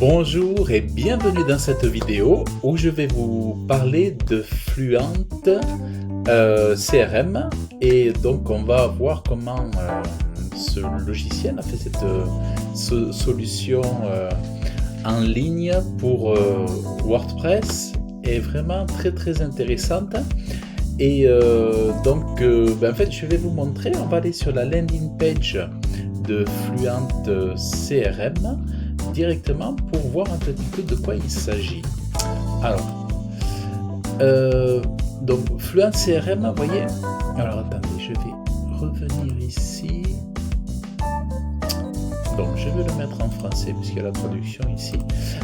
Bonjour et bienvenue dans cette vidéo où je vais vous parler de Fluent CRM et donc on va voir comment ce logiciel a fait cette solution en ligne pour WordPress est vraiment très intéressante et en fait je vais vous montrer, on va aller sur la landing page de Fluent CRM directement pour voir un petit peu de quoi il s'agit. Alors, donc Fluent CRM, vous voyez. Alors attendez, je vais revenir ici. Donc je vais le mettre en français puisqu'il y a la traduction ici.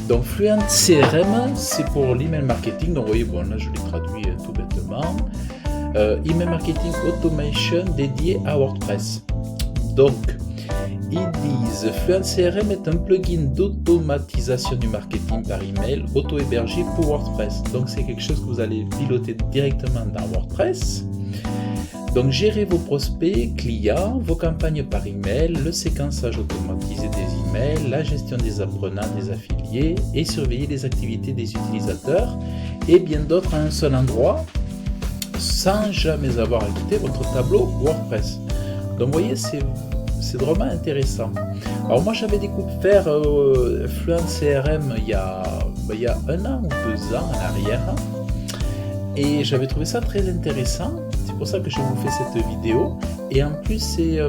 Donc Fluent CRM, c'est pour l'email marketing. Donc vous voyez, bon là je l'ai traduit tout bêtement. Email marketing automation dédié à WordPress. Donc ils disent Fluent CRM est un plugin d'automatisation du marketing par email auto-hébergé pour WordPress. Donc c'est quelque chose que vous allez piloter directement dans WordPress. Donc gérer vos prospects, clients, vos campagnes par email, le séquençage automatisé des emails, la gestion des apprenants, des affiliés et surveiller les activités des utilisateurs et bien d'autres à un seul endroit sans jamais avoir à quitter votre tableau WordPress. Donc vous voyez, c'est vraiment intéressant. Alors moi j'avais découvert Fluent CRM il y a 1 an ou 2 ans en arrière et j'avais trouvé ça très intéressant. C'est pour ça que je vous fais cette vidéo et en plus c'est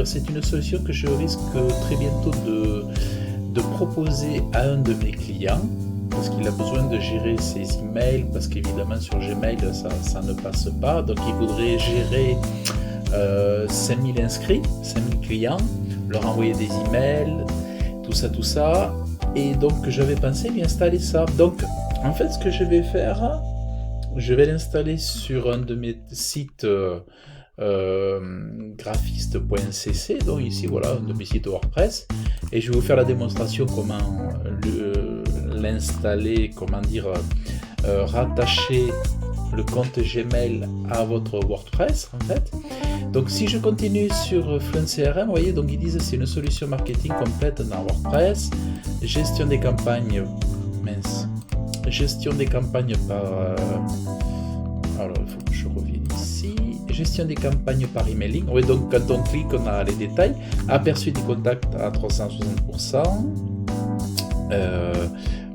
c'est une solution que je risque très bientôt de proposer à un de mes clients parce qu'il a besoin de gérer ses emails parce qu'évidemment sur Gmail ça ne passe pas, donc il voudrait gérer 5000 inscrits, 5000 clients, leur envoyer des emails, tout ça, et donc j'avais pensé lui installer ça. Donc en fait ce que je vais faire, je vais l'installer sur un de mes sites graphiste.cc, donc ici voilà, un de mes sites WordPress, et je vais vous faire la démonstration comment l'installer, rattacher le compte Gmail à votre WordPress en fait. Donc si je continue sur Fluent CRM, vous voyez, donc ils disent c'est une solution marketing complète dans WordPress, gestion des campagnes, gestion des campagnes par, alors il faut que je revienne ici, gestion des campagnes par emailing, oui, donc quand on clique on a les détails, aperçu des contacts à 360%,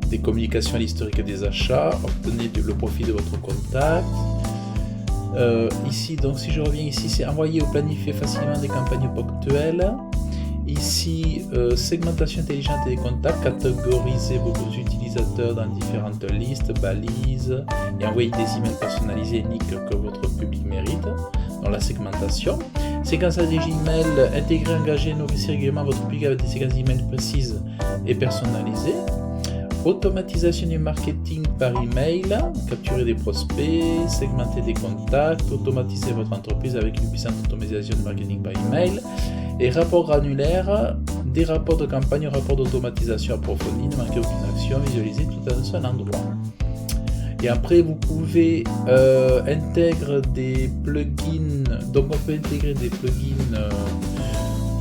des communications à l'historique des achats, obtenez le profit de votre contact. Ici, donc si je reviens ici, c'est envoyer ou planifier facilement des campagnes ponctuelles. Ici, segmentation intelligente des contacts, catégoriser vos utilisateurs dans différentes listes, balises, et envoyer des emails personnalisés uniques que votre public mérite. Dans la segmentation, séquençage des emails, intégrer, engager, nourrir régulièrement votre public avec des séquences d'emails précises et personnalisées. Automatisation du marketing par email, capturer des prospects, segmenter des contacts, automatiser votre entreprise avec une puissante automatisation du marketing par email, et rapport granulaire, des rapports de campagne, rapports d'automatisation approfondis, ne manquez aucune action, visualiser tout dans un seul endroit. Et après vous pouvez intégrer des plugins, donc on peut intégrer des plugins,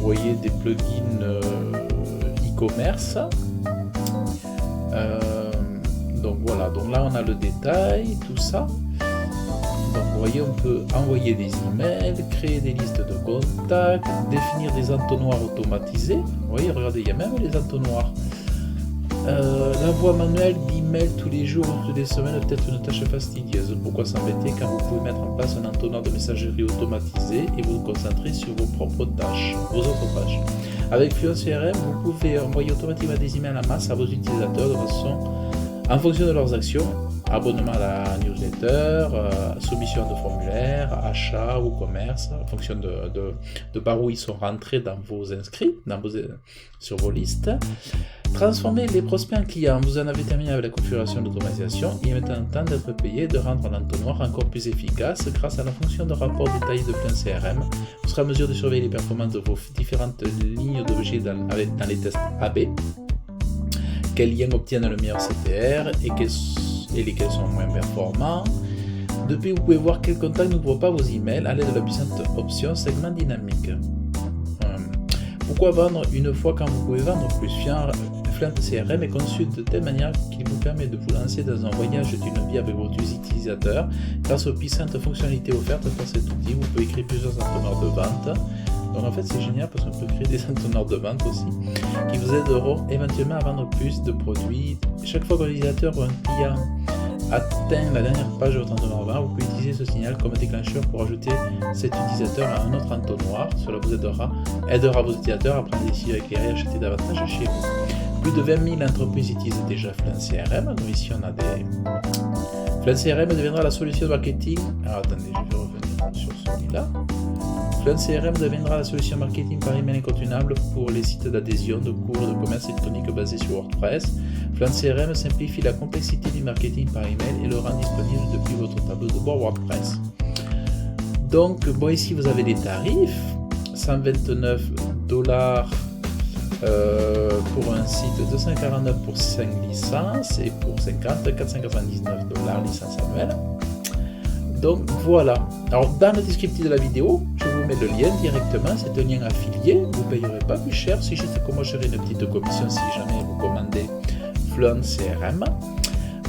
vous voyez, des plugins e-commerce. Donc voilà, donc là on a le détail, tout ça. Donc vous voyez, on peut envoyer des emails, créer des listes de contacts, définir des entonnoirs automatisés. Vous voyez, regardez, il y a même les entonnoirs. L'envoi manuel d'emails tous les jours ou toutes les semaines peut être une tâche fastidieuse. Pourquoi s'embêter quand vous pouvez mettre en place un entonnoir de messagerie automatisé et vous concentrer sur vos propres tâches, vos autres tâches. Avec Fluent CRM, vous pouvez envoyer automatiquement des emails en masse à vos utilisateurs en fonction de leurs actions, abonnement à la newsletter, soumission de formulaires, achat ou commerce, en fonction de par où ils sont rentrés dans vos inscrits, sur vos listes. Transformer les prospects en clients. Vous en avez terminé avec la configuration d'automatisation. Il est maintenant temps d'être payé, de rendre l'entonnoir encore plus efficace grâce à la fonction de rapport détaillé de Fluent CRM. Vous serez en mesure de surveiller les performances de vos différentes lignes d'objets dans les tests AB. Quels liens obtiennent le meilleur CTR et lesquels sont moins performants. Depuis, vous pouvez voir quels contacts n'ouvrent pas vos emails à l'aide de la puissante option segment dynamique. Pourquoi vendre une fois quand vous pouvez vendre plus? Fluent CRM est conçu de telle manière qu'il vous permet de vous lancer dans un voyage d'une vie avec vos utilisateurs. Grâce aux puissantes fonctionnalités offertes par cet outil, vous pouvez créer plusieurs entonnoirs de vente. Donc en fait c'est génial parce qu'on peut créer des entonnoirs de vente aussi, qui vous aideront éventuellement à vendre plus de produits. Chaque fois qu'un utilisateur ou un client atteint la dernière page de votre entonnoir de vente, vous pouvez utiliser ce signal comme déclencheur pour ajouter cet utilisateur à un autre entonnoir. Cela vous aidera vos utilisateurs à prendre des décisions éclairées et acheter davantage chez vous. Plus de 20 000 entreprises utilisent déjà Fluent CRM. Donc ici on a des... Fluent CRM deviendra la solution de marketing. Alors attendez, je vais revenir sur celui-là. Fluent CRM deviendra la solution marketing par email incontournable pour les sites d'adhésion, de cours, de commerce électronique basés sur WordPress. Fluent CRM simplifie la complexité du marketing par email et le rend disponible depuis votre tableau de bord WordPress. Donc, bon, ici vous avez les tarifs, 129 $, pour un site, 249 pour 5 licences et pour 50, 499 $ licence annuelle. Donc voilà. Alors dans le descriptif de la vidéo, je vous mets le lien directement, c'est un lien affilié, vous ne payerez pas plus cher, c'est juste que moi j'aurai une petite commission si jamais vous commandez Fluent CRM.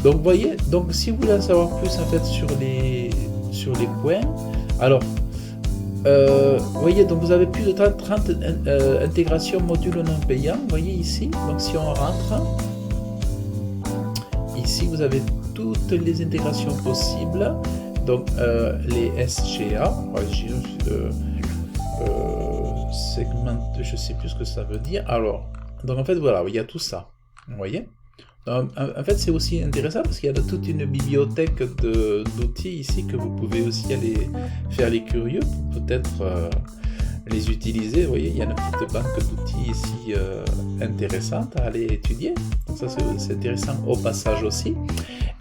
Donc vous voyez, donc si vous voulez en savoir plus en fait sur les points, alors vous voyez, donc vous avez plus de 30 intégrations modules non payants, vous voyez ici, donc si on rentre, ici vous avez toutes les intégrations possibles. Donc les SGA, segment, je sais plus ce que ça veut dire. Alors, donc en fait voilà, il y a tout ça, vous voyez. Donc, en fait c'est aussi intéressant parce qu'il y a toute une bibliothèque d'outils ici que vous pouvez aussi aller faire les curieux pour peut-être les utiliser. Vous voyez, il y a une petite banque d'outils ici intéressante à aller étudier. Donc ça c'est intéressant au passage aussi.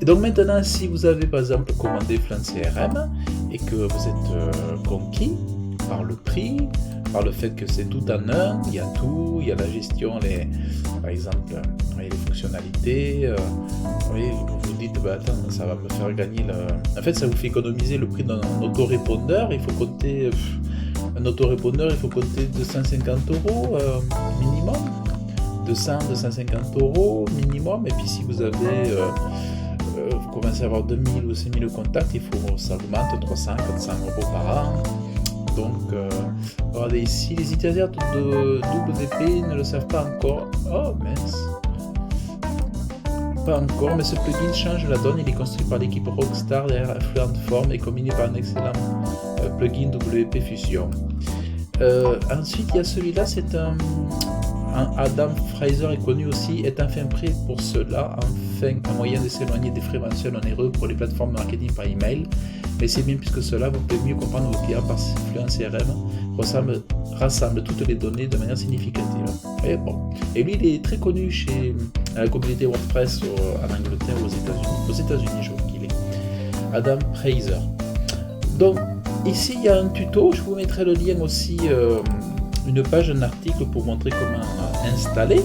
Et donc maintenant, si vous avez par exemple commandé Fluent CRM et que vous êtes conquis par le prix, par le fait que c'est tout en un, il y a tout, il y a la gestion, par exemple, les fonctionnalités, vous vous dites, bah, attends, ça va me faire gagner En fait, ça vous fait économiser le prix d'un autorépondeur, il faut compter... un autorépondeur, il faut compter 250 € minimum, 200-250 € minimum, et puis si vous avez... vous commencez à avoir 2000 ou 6000 contacts, ça augmente 300-400 € par an. Donc, regardez ici, les utilisateurs de WP ne le savent pas encore. Oh mince! Pas encore, mais ce plugin change la donne. Il est construit par l'équipe Rockstar derrière Fluent Form et combiné par un excellent plugin WP Fusion. Ensuite, il y a celui-là, c'est un Adam Fraser est connu aussi, est enfin prêt pour cela, enfin un moyen de s'éloigner des frais mensuels onéreux pour les plateformes de marketing par email. Mais c'est bien plus que cela, vous pouvez mieux comprendre vos clients par Fluent CRM, rassemble toutes les données de manière significative. Et, bon. Et lui, il est très connu chez la communauté WordPress en Angleterre ou aux États-Unis. Aux États-Unis, je crois qu'il est. Adam Fraser. Donc, ici, il y a un tuto, je vous mettrai le lien aussi. Une page, un article pour montrer comment installer.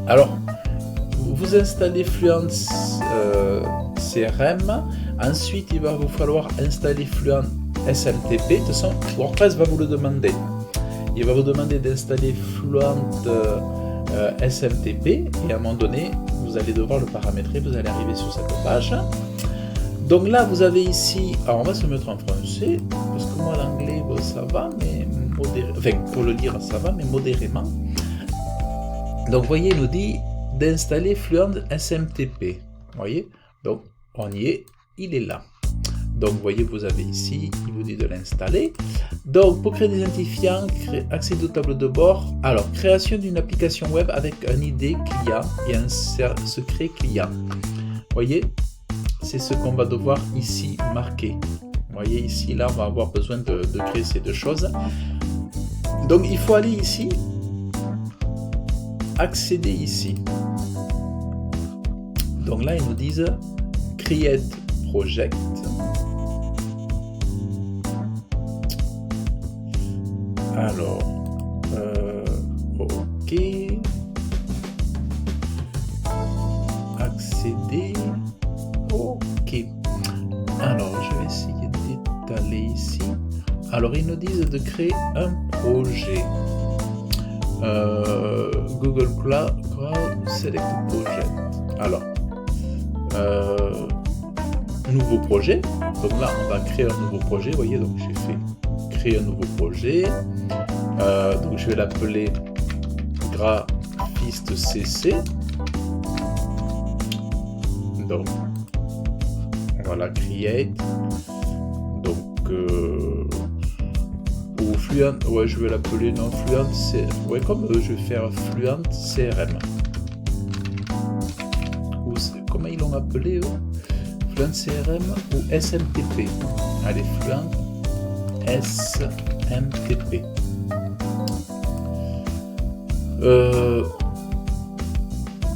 Alors, vous installez Fluent CRM, ensuite il va vous falloir installer Fluent SMTP. De toute façon, WordPress va vous le demander. Il va vous demander d'installer Fluent SMTP et à un moment donné, vous allez devoir le paramétrer, vous allez arriver sur cette page. Donc là, vous avez ici, alors on va se mettre en français, parce que moi l'anglais, bon, ça va, mais enfin, pour le lire, ça va, mais modérément. Donc, vous voyez, il nous dit d'installer Fluent SMTP. Vous voyez, donc on y est, il est là. Donc, vous voyez, vous avez ici, il vous dit de l'installer. Donc, pour créer des identifiants, accéder au tableau de bord. Alors, création d'une application web avec un ID client et un secret client. Vous voyez, c'est ce qu'on va devoir ici marquer. Vous voyez, ici, là, on va avoir besoin de créer ces deux choses. Donc, il faut aller ici, accéder ici. Donc là, ils nous disent Create Project. Alors, OK. Accéder. OK. Alors, je vais essayer d'étaler ici. Alors, ils nous disent de créer un projet. Google Crowd, select project. Alors, nouveau projet. Donc là, on va créer un nouveau projet. Vous voyez, donc j'ai fait créer un nouveau projet. Donc je vais l'appeler graphiste CC. Donc voilà, create. Donc ou Fluent, ouais, je vais l'appeler non Fluent, ouais, comme je vais faire Fluent CRM. Ou comment ils l'ont appelé eux? Fluent CRM ou SMTP. Allez, Fluent SMTP.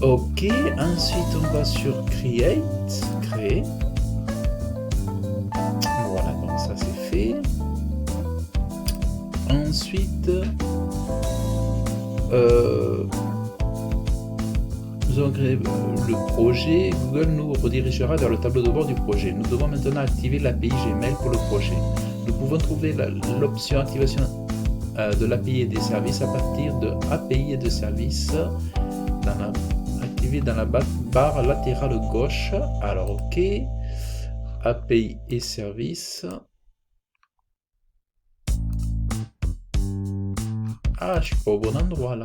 Ok, ensuite on va sur Create, créer. Voilà, donc ça c'est fait. Ensuite, nous allons créer le projet. Google nous redirigera vers le tableau de bord du projet. Nous devons maintenant activer l'API Gmail pour le projet. Nous pouvons trouver l'option activation de l'API et des services à partir de API et de services activé dans la barre latérale gauche. Alors ok, API et services. Ah, je suis pas au bon endroit là.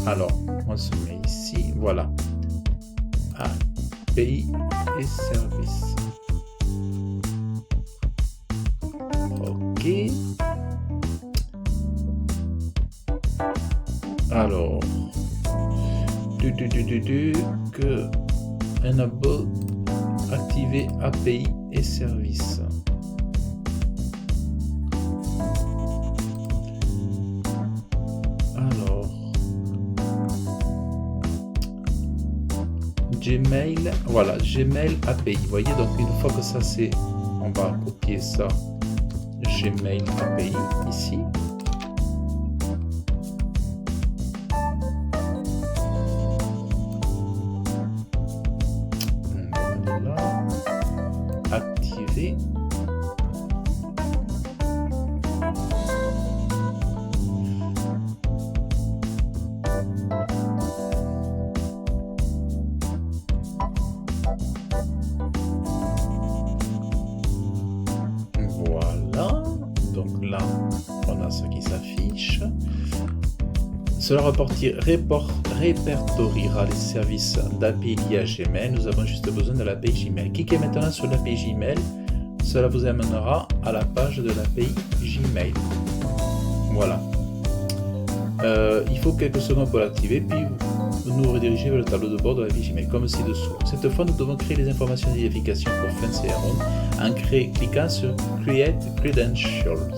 Alors, on se met ici, voilà. API et services. Ok. Alors, que enable activer API et services. Alors, Gmail, voilà, Gmail API. Vous voyez, donc une fois que ça c'est, on va copier ça, Gmail API ici. Activer. Voilà, donc là on a ce qui s'affiche. Cela répertoriera les services d'API liés à Gmail. Nous avons juste besoin de l'API Gmail. Cliquez maintenant sur l'API Gmail. Cela vous amènera à la page de l'API Gmail. Voilà. Il faut quelques secondes pour l'activer, puis vous nous redirigez vers le tableau de bord de l'API Gmail, comme ci-dessous. Cette fois, nous devons créer les informations d'identification pour Fluent CRM en cliquant sur Create Credentials.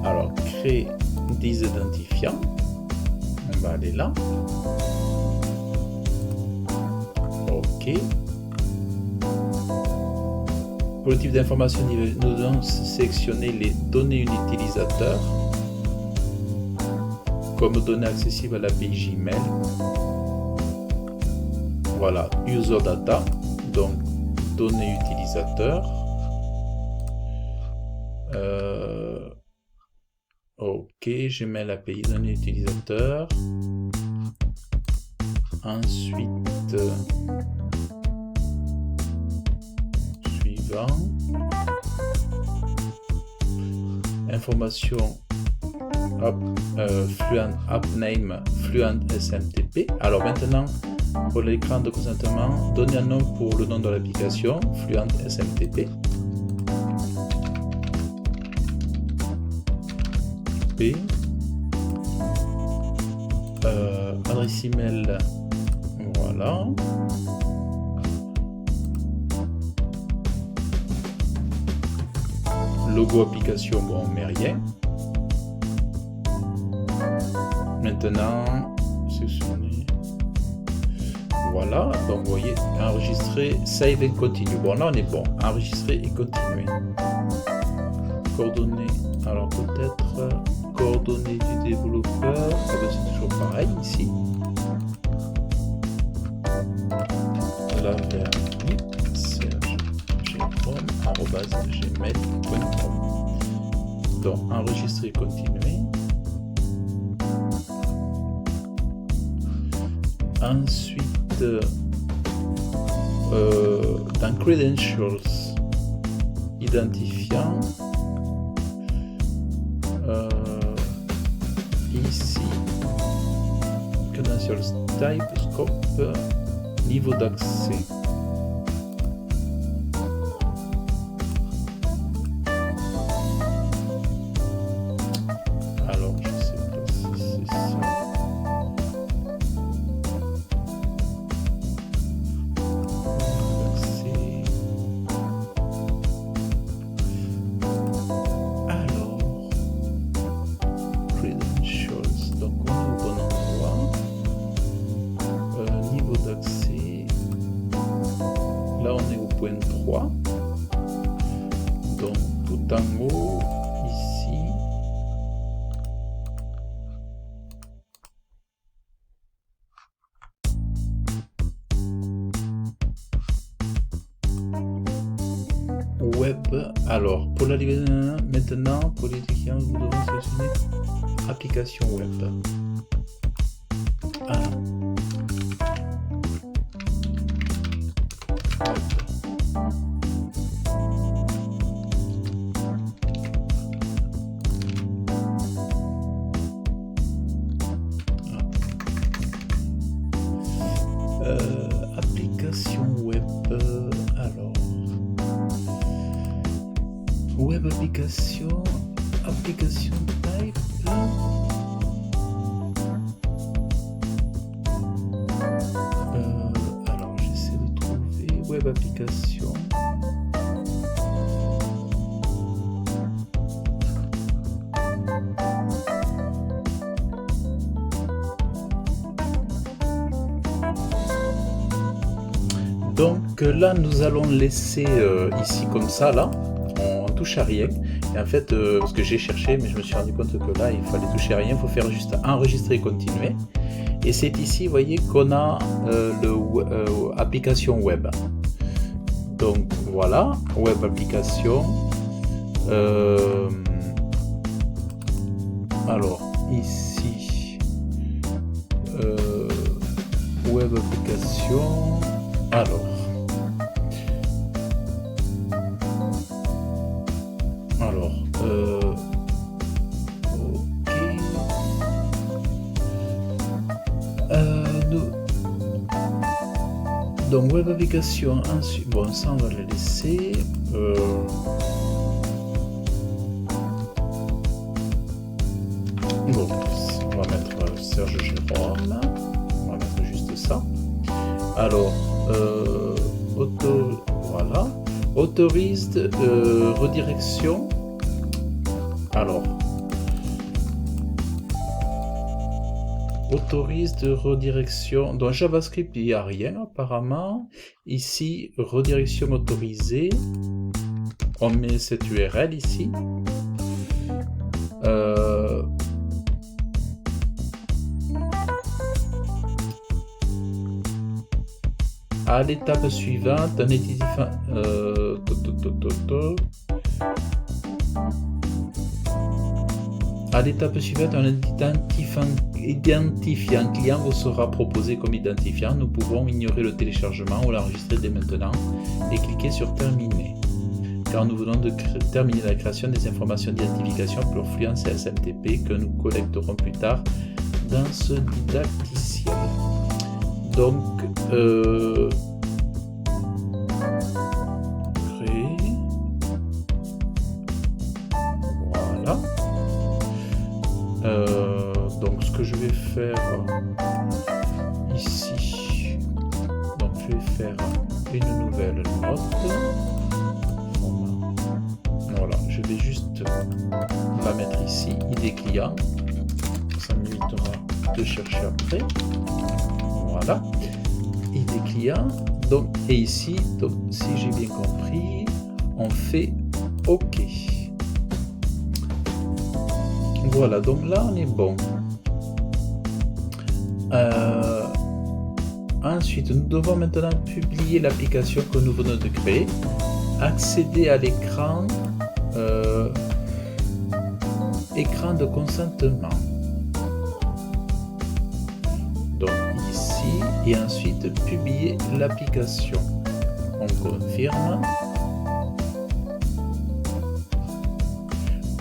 Alors, créer des identifiants. On va aller là. OK. Pour le type d'information, nous devons sélectionner les données utilisateurs comme données accessibles à l'API Gmail. Voilà, user data, donc données utilisateurs. Ok, Gmail API, données utilisateurs. Ensuite, suivant. Information Fluent App Name, Fluent SMTP. Alors maintenant, pour l'écran de consentement, donnez un nom pour le nom de l'application, Fluent SMTP. Adresse email, voilà. Logo application, bon, on met rien. Maintenant, sélectionner. Voilà, donc vous voyez, enregistrer, save et continue. Bon, là on est bon. Enregistrer et continuer. Coordonnées, alors peut-être coordonnées du développeur. C'est toujours pareil ici. Là vers serge.gmail.com. Donc enregistrer et continuer. Ensuite, dans Credentials, identifiant, ici, Credentials Type, Scope, niveau d'accès. Alors, je sais pas si c'est ça. Alors, Credentials, donc on est au bon endroit. Niveau d'accès, là on est au point 3. Donc tout en haut, ici. Web, alors pour la livraison, maintenant pour les clients, vous devez sélectionner application web. Ah. Application web, alors web application type, alors j'essaie de trouver web application. Donc là nous allons laisser ici comme ça, là on touche à rien, et en fait parce que j'ai cherché mais je me suis rendu compte que là il fallait toucher à rien, il faut faire juste enregistrer et continuer, et c'est ici vous voyez qu'on a application web. Donc voilà, web application, alors ici web application. Alors, ok. Donc web application, ensuite, bon ça on va le laisser. Bon, on va mettre Serge Jérôme, on va mettre juste ça. Alors, voilà, autorise redirection. Alors, autorise de redirection. Dans JavaScript, il n'y a rien apparemment. Ici, redirection autorisée. On met cette URL ici. À l'étape suivante, un identifiant, à l'étape suivante, un identifiant client vous sera proposé comme identifiant. Nous pouvons ignorer le téléchargement ou l'enregistrer dès maintenant et cliquer sur terminer, car nous venons de terminer la création des informations d'identification pour Fluence et SMTP que nous collecterons plus tard dans ce didacticiel. Donc, créer, voilà. Donc, ce que je vais faire ici, donc je vais faire une nouvelle note. Voilà, je vais juste la mettre ici, ID client. Ça m'évitera de chercher après. Voilà, ID client. Donc, et ici, donc, si j'ai bien compris, on fait OK. Voilà, donc là on est bon. Ensuite, nous devons maintenant publier l'application que nous venons de créer, accéder à l'écran, écran de consentement. Donc ici, et ensuite publier l'application. On confirme.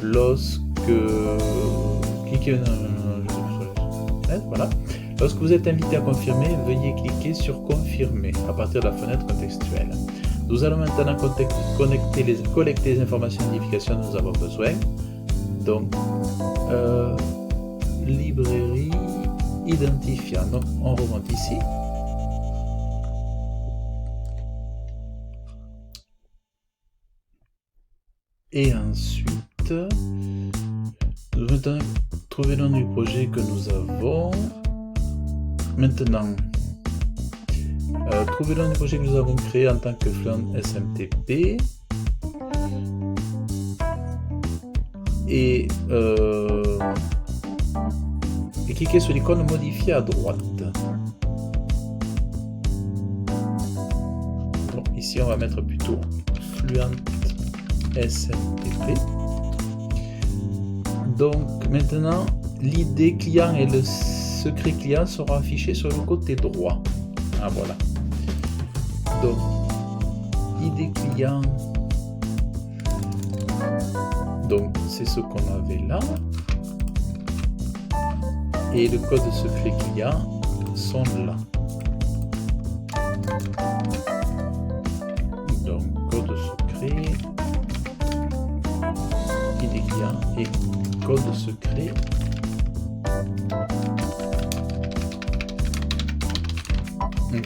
Lorsque voilà. Lorsque vous êtes invité à confirmer, veuillez cliquer sur confirmer à partir de la fenêtre contextuelle. Nous allons maintenant collecter les informations d'identification dont nous avons besoin. Donc, librairie identifiant. Donc, on remonte ici. Et ensuite, nous allons maintenant trouver le nom du projet que nous avons. Maintenant, trouver le nom du projet que nous avons créé en tant que Fluent SMTP. Et cliquer sur l'icône modifier à droite. Bon, ici, on va mettre plutôt Fluent SMTP. Donc maintenant, l'ID client et le secret client seront affichés sur le côté droit. Ah voilà. Donc ID client. Donc c'est ce qu'on avait là. Et le code secret client sont là. Donc code secret, ID client et code secret.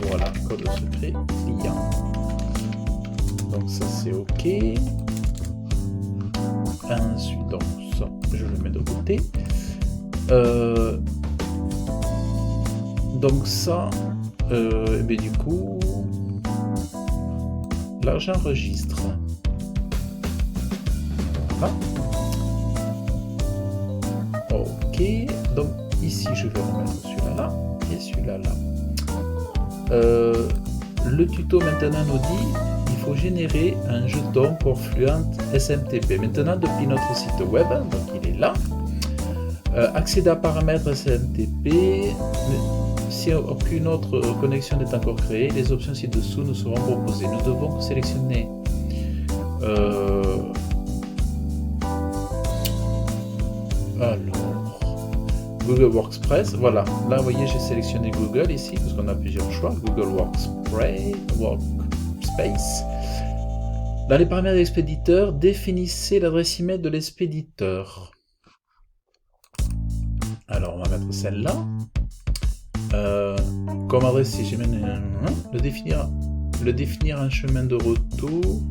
Voilà, code secret client. Donc ça c'est OK. Ensuite, donc ça, je le mets de côté. Donc ça, et du coup, là j'enregistre. Voilà. OK. Donc ici je vais remettre celui-là là et celui-là là. Le tuto maintenant nous dit il faut générer un jeton pour Fluent SMTP. Maintenant depuis notre site web, donc il est là. Accéder à paramètres SMTP. Si aucune autre connexion n'est encore créée, les options ci-dessous nous seront proposées. Nous devons sélectionner alors Google Workspace. Voilà, là vous voyez j'ai sélectionné Google ici parce qu'on a plusieurs choix. Google Workspace. Dans les paramètres de l'expéditeur, définissez l'adresse email de l'expéditeur. Alors on va mettre celle-là. Comme adresse, si j'ai le définir un chemin de retour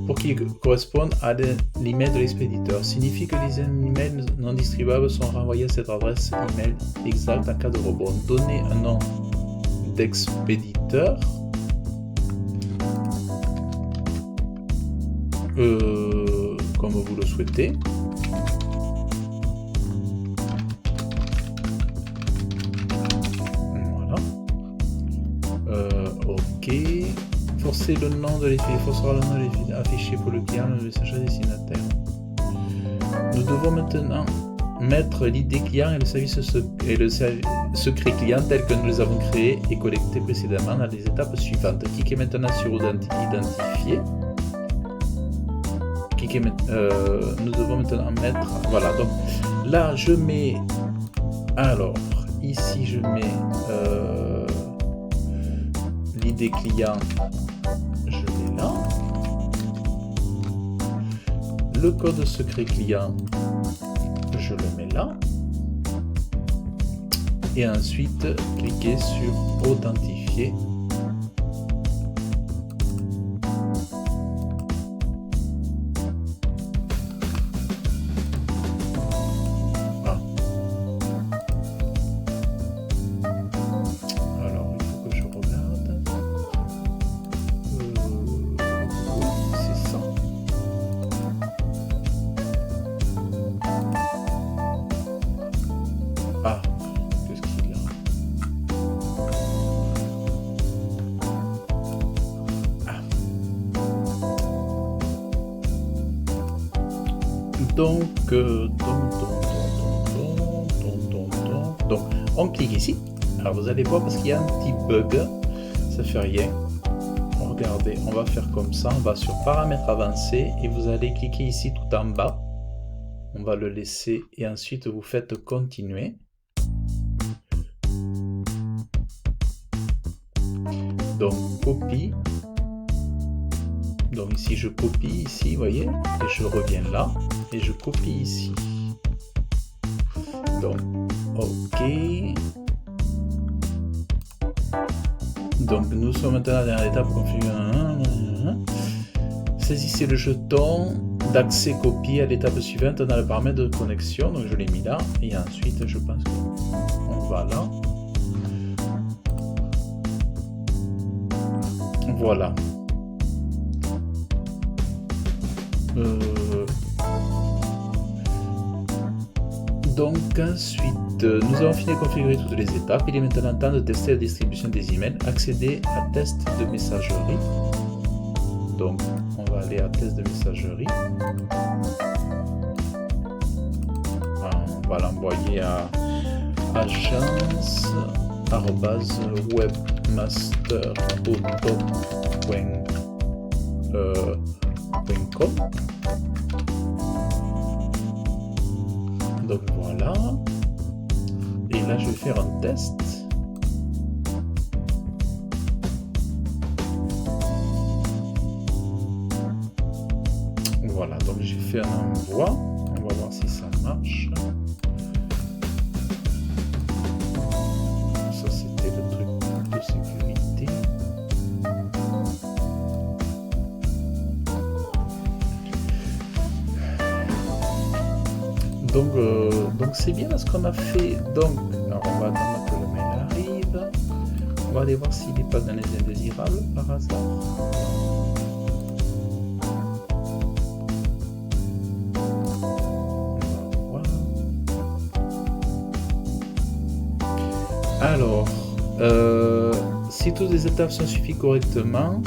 pour qu'il corresponde à l'email de l'expéditeur. Signifie que les emails non distribuables sont renvoyés à cette adresse email exacte en cas de rebond. Donnez un nom d'expéditeur. Comme vous le souhaitez. OK. Forcer le nom de l'expéditeur. Forcera le nom de l'expéditeur affiché pour le client, le message destinataire. Nous devons maintenant mettre l'ID client et le secret client tel que nous les avons créés et collectés précédemment dans les étapes suivantes. Cliquez maintenant sur identifier. Nous devons maintenant mettre. Voilà. Donc là, je mets. Alors ici, je mets. L'ID client, je l'ai là. Le code secret client, je le mets là. Et ensuite, cliquez sur authentifier. Donc on clique ici. Alors vous allez voir parce qu'il y a un petit bug, ça fait rien. Regardez, on va faire comme ça, on va sur paramètres avancés et vous allez cliquer ici tout en bas. On va le laisser et ensuite vous faites continuer. Donc copie. Donc ici je copie ici, vous voyez, et je reviens là et je copie ici. Donc ok. Donc nous sommes maintenant à la dernière étape, saisissez le jeton d'accès copié à l'étape suivante dans le paramètre de connexion, donc je l'ai mis là, et ensuite je pense qu'on va là. Voilà. Donc ensuite, nous avons fini de configurer toutes les étapes. Il est maintenant temps de tester la distribution des emails. Accéder à test de messagerie. Donc on va aller à test de messagerie. On va l'envoyer à agence@webmasterauto.com. Donc voilà. Et là je vais faire un test. Voilà, donc j'ai fait un envoi. On va voir si ça marche. Ça c'était le truc de sécurité. Donc c'est bien ce qu'on a fait. Donc, alors on va attendre que le mail arrive. On va aller voir s'il n'est pas dans les indésirables par hasard. Alors, si toutes les étapes sont suivies correctement,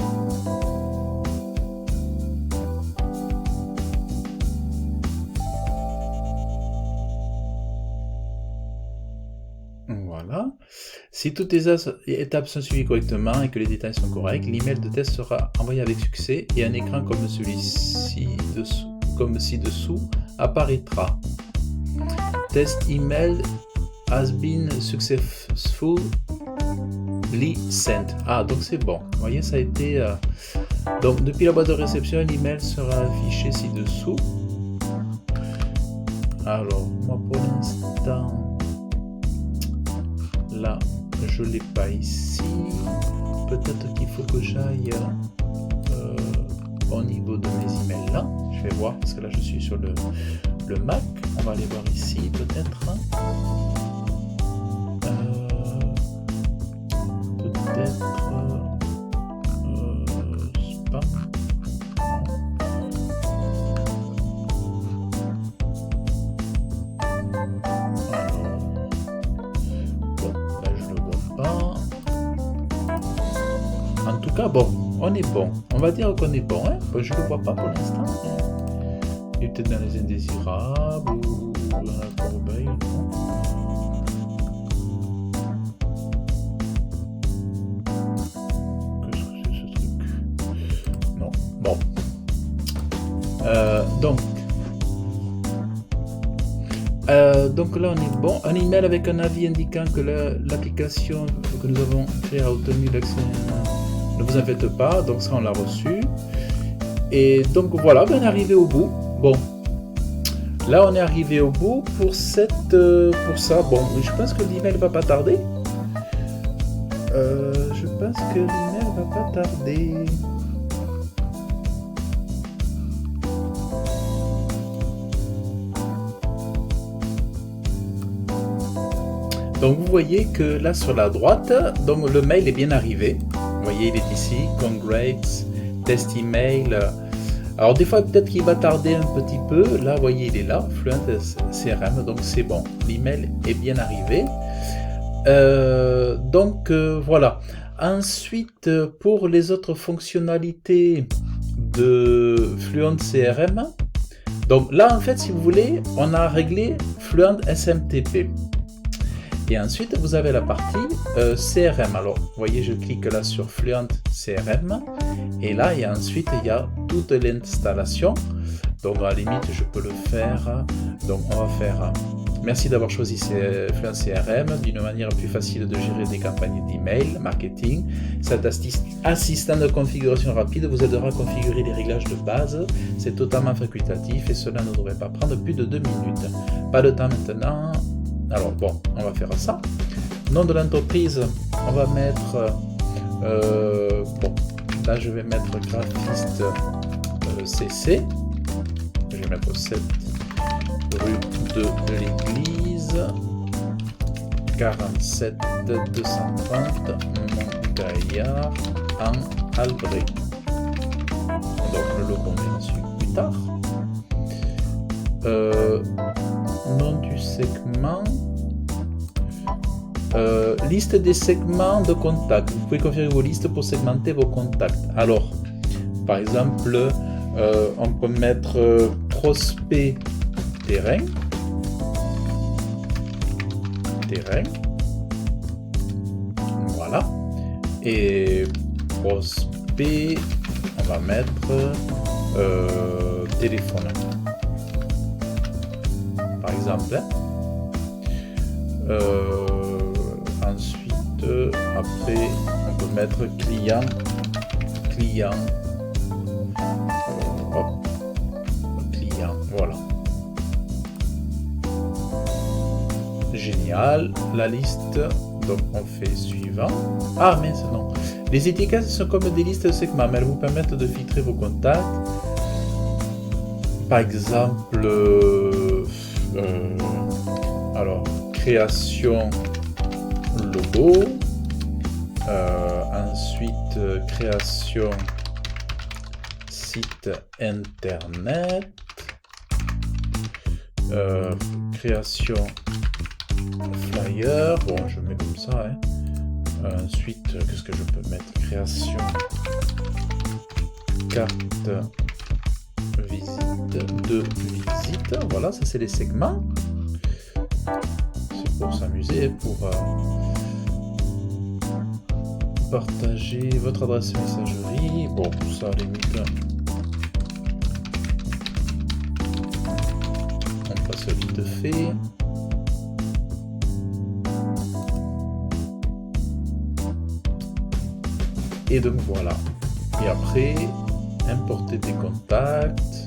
voilà. Si toutes les étapes sont suivies correctement et que les détails sont corrects, l'email de test sera envoyé avec succès et un écran comme ci-dessous apparaîtra. Test email has been successfully sent. Ah, donc c'est bon. Vous voyez, ça a été... Donc, depuis la boîte de réception, l'email sera affiché ci-dessous. Alors, moi pour l'instant, là, je ne l'ai pas ici. Peut-être qu'il faut que j'aille au niveau de mes emails là. Je vais voir, parce que là, je suis sur le Mac. On va aller voir ici, peut-être. Spam. Alors, bon, là je le vois pas. En tout cas, bon, on est bon. On va dire qu'on est bon. Hein? Bon, je le vois pas pour l'instant. Il est peut-être dans les indésirables ou dans la corbeille. Non. Bon. Donc là on est bon. Un email avec un avis indiquant que l'application que nous avons créée a obtenu l'accès. Ne vous en faites pas, donc ça on l'a reçu. Et donc voilà, on est arrivé au bout. Bon. Là on est arrivé au bout pour ça. Bon, je pense que l'email va pas tarder. Je pense que l'email va pas tarder. Donc vous voyez que là sur la droite, donc le mail est bien arrivé. Vous voyez, il est ici, congrats, test email. Alors des fois peut-être qu'il va tarder un petit peu. Là, vous voyez, il est là, Fluent CRM, donc c'est bon. L'email est bien arrivé. Voilà. Ensuite, pour les autres fonctionnalités de Fluent CRM, donc là en fait, si vous voulez, on a réglé Fluent SMTP. Et ensuite, vous avez la partie CRM. Alors, vous voyez, je clique là sur Fluent CRM. Et là, ensuite, il y a toute l'installation. Donc, à la limite, je peux le faire. Donc, on va faire... Merci d'avoir choisi Fluent CRM d'une manière plus facile de gérer des campagnes d'email, marketing. Cet assistant de configuration rapide vous aidera à configurer les réglages de base. C'est totalement facultatif et cela ne devrait pas prendre plus de 2 minutes. Pas de temps maintenant. Alors bon, on va faire ça. Nom de l'entreprise, on va mettre... bon, là je vais mettre graphiste CC. Je vais mettre 7 rue de l'Église, 47 230 Montgaillard en Albret. Donc le logo on verra dessus plus tard. Nom du segment. Liste des segments de contact. Vous pouvez configurer vos listes pour segmenter vos contacts. Alors, par exemple, on peut mettre prospect terrain. Voilà. Et prospect, on va mettre téléphone. Par exemple. Ensuite, après, on peut mettre client. Hop. Client, voilà. Génial. La liste, donc on fait suivant. Ah, mais non. Les étiquettes sont comme des listes de segments, mais elles vous permettent de filtrer vos contacts. Par exemple, alors, création logo, ensuite création site internet, création flyer, bon je mets comme ça, hein. Ensuite qu'est-ce que je peux mettre, création carte visite, voilà, ça c'est les segments. C'est pour s'amuser, pour partager votre adresse messagerie. Bon, ça à la limite, on passe vite fait. Et donc voilà. Et après, importer des contacts.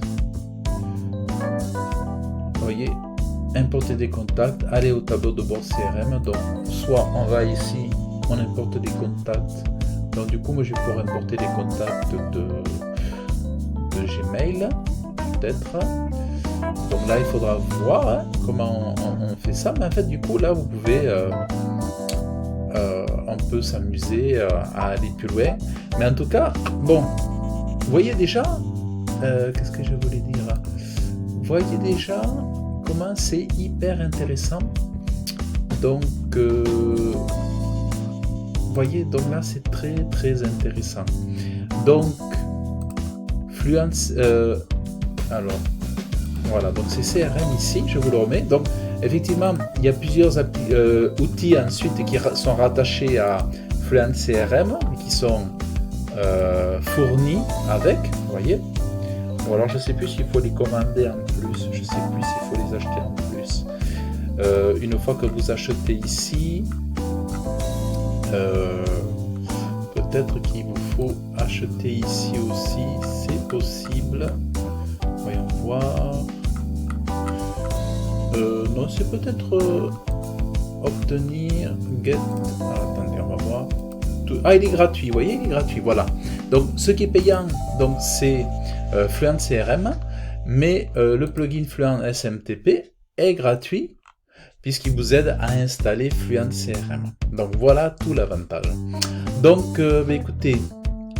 Vous voyez, importer des contacts, aller au tableau de bord CRM. Donc, soit on va ici, on importe des contacts. Donc, du coup, moi, je vais pouvoir importer des contacts de Gmail, peut-être. Donc là, il faudra voir comment on fait ça. Mais en fait, du coup, là, vous pouvez... on peut s'amuser à aller plus loin. Mais en tout cas, bon, vous voyez déjà, qu'est-ce que je voulais dire? Vous voyez déjà comment c'est hyper intéressant. Donc, vous voyez, donc là, c'est très, très intéressant. Donc, Fluent, alors, voilà, donc c'est CRM ici, je vous le remets. Donc, effectivement, il y a plusieurs outils ensuite qui sont rattachés à Fluent CRM, qui sont fournis avec, vous voyez. Ou alors je ne sais plus s'il faut les commander en plus, je ne sais plus s'il faut les acheter en plus. Une fois que vous achetez ici, peut-être qu'il vous faut acheter ici aussi, c'est possible. Voyons voir. Non, c'est peut-être obtenir get. Alors, attendez, on va voir. Ah, il est gratuit, vous voyez, il est gratuit, voilà. Donc, ce qui est payant, donc c'est Fluent CRM, mais le plugin Fluent SMTP est gratuit puisqu'il vous aide à installer Fluent CRM. Donc, voilà tout l'avantage. Donc, écoutez,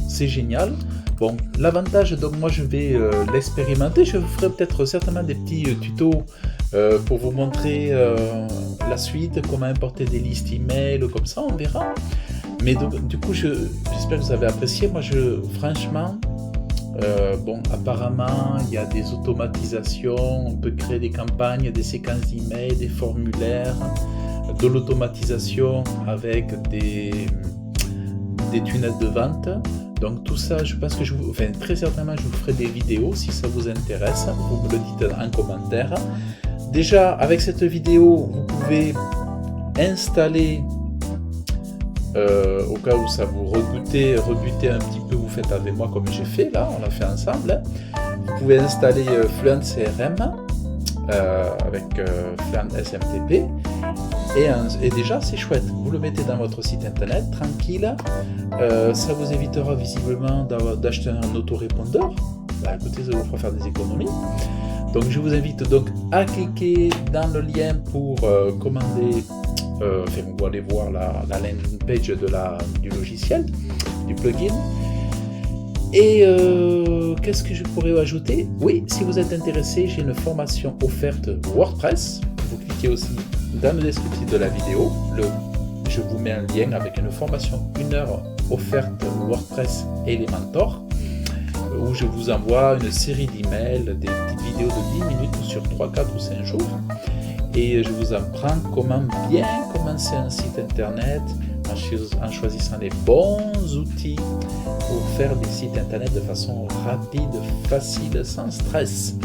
c'est génial. Bon, l'avantage, donc moi je vais l'expérimenter. Je vous ferai peut-être certainement des petits tutos pour vous montrer la suite, comment importer des listes email, comme ça, on verra. Mais donc, du coup, j'espère que vous avez apprécié. Moi, franchement, bon, apparemment, il y a des automatisations. On peut créer des campagnes, des séquences d'email, des formulaires. de l'automatisation avec des tunnels de vente. Donc tout ça, je pense que très certainement je vous ferai des vidéos si ça vous intéresse, vous me le dites en commentaire. Déjà avec cette vidéo, vous pouvez installer, au cas où ça vous rebuter un petit peu, vous faites avec moi comme j'ai fait là, on l'a fait ensemble. Vous pouvez installer Fluent CRM avec Fluent SMTP. Et déjà c'est chouette, vous le mettez dans votre site internet, tranquille, ça vous évitera visiblement d'acheter un autorépondeur, bah, écoutez, ça vous fera faire des économies. Donc je vous invite donc à cliquer dans le lien pour commander, vous allez voir la landing page du logiciel, du plugin. Et qu'est-ce que je pourrais ajouter? Oui, si vous êtes intéressé, j'ai une formation offerte WordPress. Vous cliquez aussi dans le descriptif de la vidéo. Je vous mets un lien avec une formation 1 heure offerte WordPress Elementor, où je vous envoie une série d'emails, des petites vidéos de 10 minutes sur 3, 4 ou 5 jours. Et je vous apprends comment bien commencer un site internet en choisissant les bons outils pour faire des sites internet de façon rapide, facile, sans stress.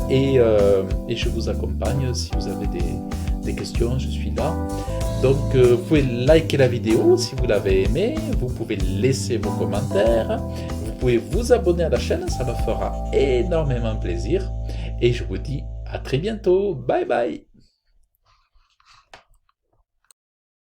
Et je vous accompagne si vous avez des questions, je suis là. Donc vous pouvez liker la vidéo si vous l'avez aimé, vous pouvez laisser vos commentaires, vous pouvez vous abonner à la chaîne, ça me fera énormément plaisir. Et je vous dis à très bientôt, bye bye.